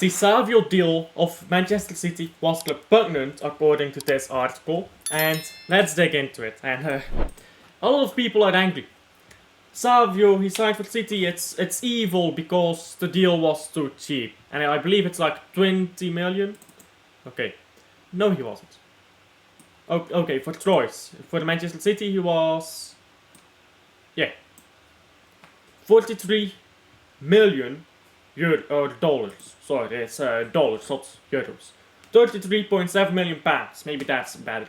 The Savio deal of Manchester City was repugnant according to this article, and let's dig into it. And a lot of people are angry. Savio, he signed for City, it's evil because the deal was too cheap. And I believe it's like 20 million. Okay. No, he wasn't. Okay, for Troyes. For the Manchester City, he was... Yeah. 43 million dollars. Sorry, it's dollars, not euros. 33.7 million pounds. Maybe that's better.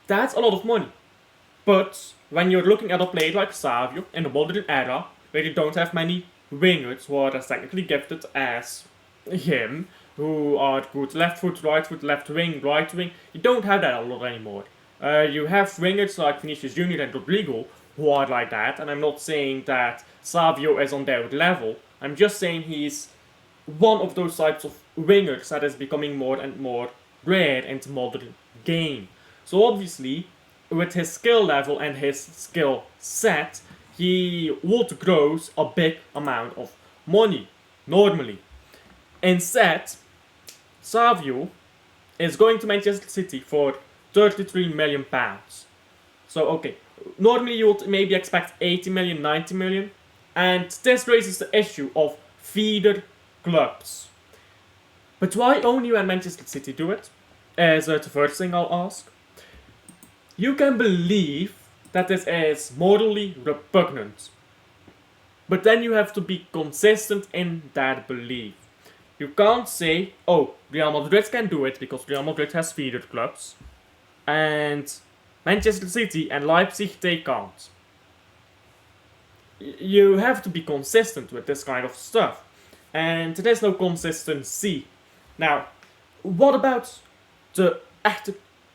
That's a lot of money. But when you're looking at a player like Savio in the modern era, where you don't have many wingers who are as technically gifted as him, who are good left foot, left wing, right wing, you don't have that a lot anymore. You have wingers like Vinicius Jr. and Rodrigo who are like that, and I'm not saying that Savio is on their level. I'm just saying he's one of those types of wingers that is becoming more and more rare in the modern game. So obviously, with his skill level and his skill set, he would gross a big amount of money, normally. Instead, Savio is going to Manchester City for 33 million pounds. So okay, normally you would maybe expect 80 million, 90 million. And this raises the issue of feeder clubs. But why only when Manchester City do it? Is the first thing I'll ask. You can believe that this is morally repugnant. But then you have to be consistent in that belief. You can't say, oh, Real Madrid can do it because Real Madrid has feeder clubs. And Manchester City and Leipzig, they can't. You have to be consistent with this kind of stuff. And there's no consistency. Now, what about the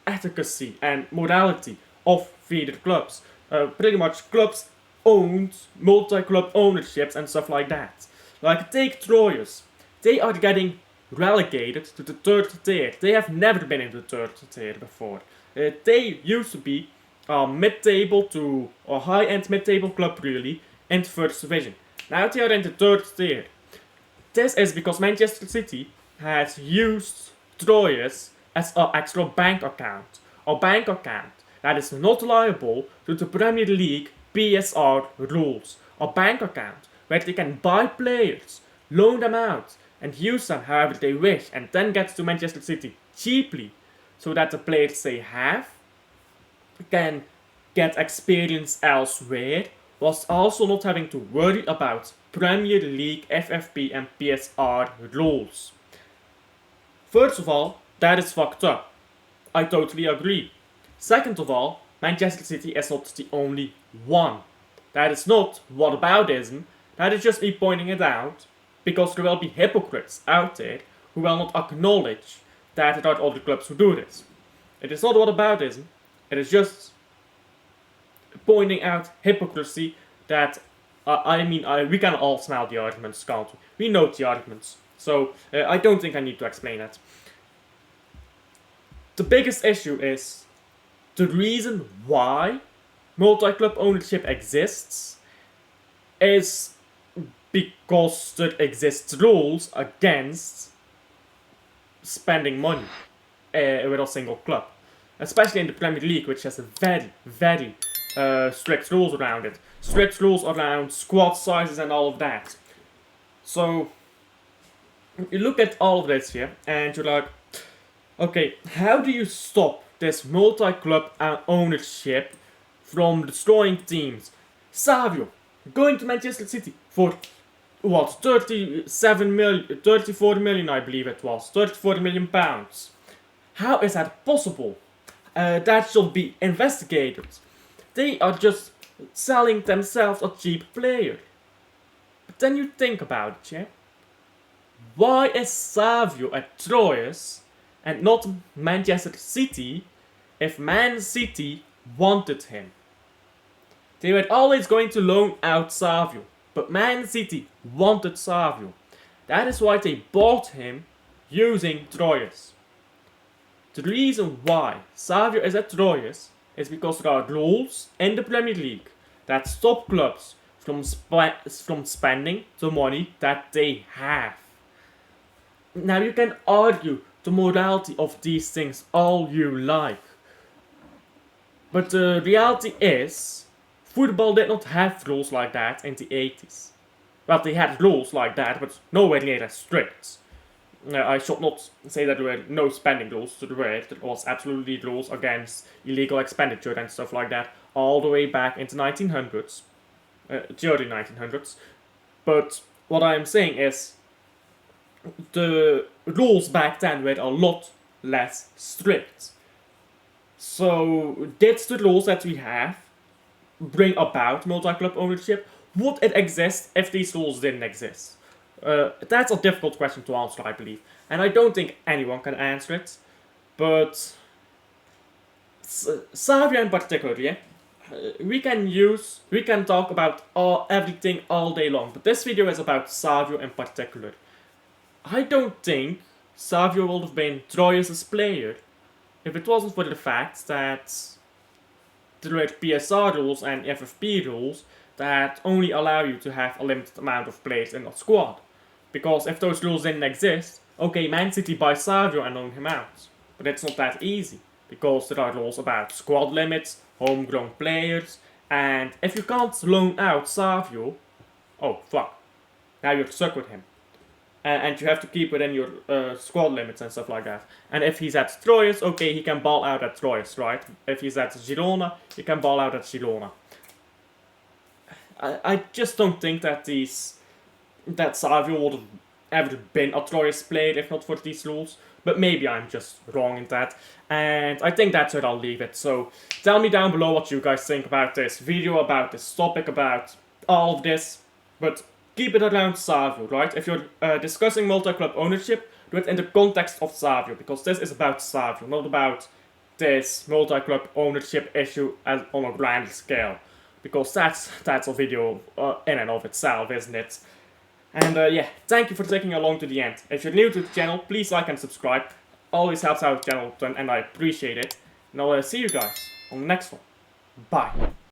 efficacy and morality of feeder clubs? Pretty much clubs owned, multi-club ownerships and stuff like that. Like, take Troyes. They are getting relegated to the third tier. They have never been in the third tier before. They used to be a mid-table to a high-end mid-table club, really, in the first division. Now they are in the third tier. This is because Manchester City has used Troyes as an extra bank account. A bank account that is not liable to the Premier League PSR rules. A bank account where they can buy players, loan them out, and use them however they wish, and then get to Manchester City cheaply, so that the players they have can get experience elsewhere, whilst also not having to worry about Premier League, FFP and PSR rules. First of all, that is fucked up. I totally agree. Second of all, Manchester City is not the only one. That is not whataboutism, that is just me pointing it out, because there will be hypocrites out there who will not acknowledge that there are other clubs who do this. It is not whataboutism, it is just pointing out hypocrisy that, we can all smell the arguments, can't we? We know the arguments, so I don't think I need to explain that. The biggest issue is the reason why multi-club ownership exists is because there exist rules against spending money with a single club. Especially in the Premier League, which has a very, very strict rules around it. Strict rules around squad sizes and all of that. So, you look at all of this here, and you're like, okay, how do you stop this multi-club ownership from destroying teams? Savio, going to Manchester City for, 34 million I believe it was, 34 million pounds. How is that possible? That should be investigated. They are just selling themselves a cheap player. But then you think about it, yeah? Why is Savio at Troyes and not Manchester City if Man City wanted him? They were always going to loan out Savio, but Man City wanted Savio. That is why they bought him using Troyes. The reason why Savio is at Troyes is because there are rules in the Premier League that stop clubs from spending the money that they have. Now you can argue the morality of these things all you like. But the reality is, football did not have rules like that in the 80s. Well, they had rules like that, but nowhere near as strict. I should not say that there were no spending rules, there were. There was absolutely rules against illegal expenditure and stuff like that, all the way back into 1900s, the early 1900s. But what I'm saying is, the rules back then were a lot less strict. So, did the rules that we have bring about multi-club ownership? Would it exist if these rules didn't exist? That's a difficult question to answer, I believe. And I don't think anyone can answer it. But Savio in particular, yeah? We can talk about everything all day long. But this video is about Savio in particular. I don't think Savio would have been Troyes' player if it wasn't for the fact that there were PSR rules and FFP rules that only allow you to have a limited amount of players in a squad. Because if those rules didn't exist, okay, Man City buys Savio and loan him out. But it's not that easy, because there are rules about squad limits, homegrown players, and if you can't loan out Savio, oh fuck, now you're stuck with him. And you have to keep within your squad limits and stuff like that. And if he's at Troyes, okay, he can ball out at Troyes, right? If he's at Girona, he can ball out at Girona. I just don't think that Savio would have ever been a Troyes player if not for these rules. But maybe I'm just wrong in that. And I think that's where I'll leave it. So tell me down below what you guys think about this video, about this topic, about all of this. But keep it around Savio, right? If you're discussing multi-club ownership, do it in the context of Savio, because this is about Savio, not about this multi-club ownership issue on a grand scale. Because that's a video in and of itself, isn't it? And yeah, thank you for sticking along to the end. If you're new to the channel, please like and subscribe. Always helps out the channel and I appreciate it. And I'll see you guys on the next one. Bye.